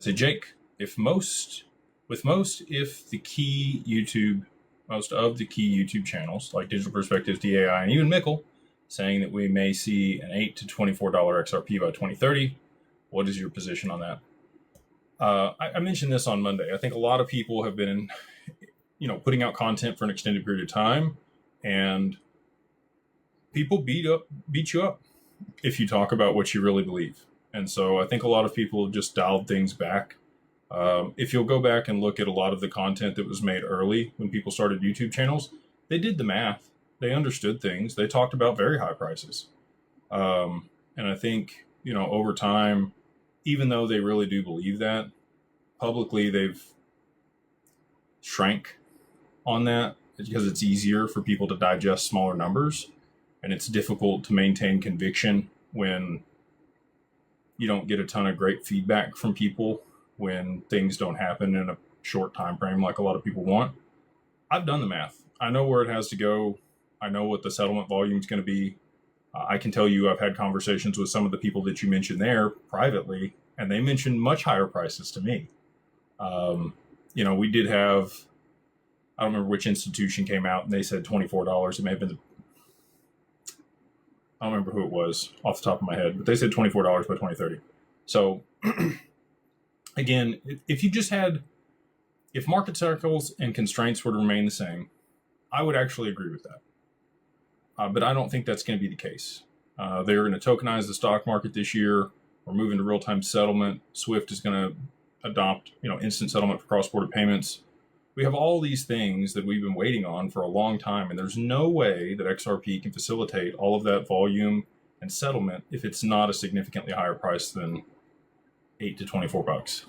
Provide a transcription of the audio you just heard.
So Jake, if the key YouTube, most of the key YouTube channels like Digital Perspectives, DAI, and even Mickle, saying that we may see an $8 to $24 XRP by 2030, what is your position on that? I mentioned this on Monday. I think a lot of people have been, putting out content for an extended period of time, and people beat you up if you talk about what you really believe. And so I think a lot of people have just dialed things back. If you'll go back and look at a lot of the content that was made early when people started YouTube channels, they did the math. They understood things. They talked about very high prices. And I think, over time, even though they really do believe that, publicly they've shrank on that because it's easier for people to digest smaller numbers, and it's difficult to maintain conviction when you don't get a ton of great feedback from people, when things don't happen in a short time frame like a lot of people want. I've done the math. I know where it has to go. I know what the settlement volume is going to be. I can tell you I've had conversations with some of the people that you mentioned there privately, and they mentioned much higher prices to me. We did have, I don't remember which institution came out and they said $24. It may have been, I don't remember who it was off the top of my head, but they said $24 by 2030. So again, if market cycles and constraints were to remain the same, I would actually agree with that. But I don't think that's going to be the case. They're going to tokenize the stock market this year. We're moving to real-time settlement. SWIFT is going to adopt, instant settlement for cross-border payments. We have all these things that we've been waiting on for a long time, and there's no way that XRP can facilitate all of that volume and settlement if it's not a significantly higher price than $8 to $24.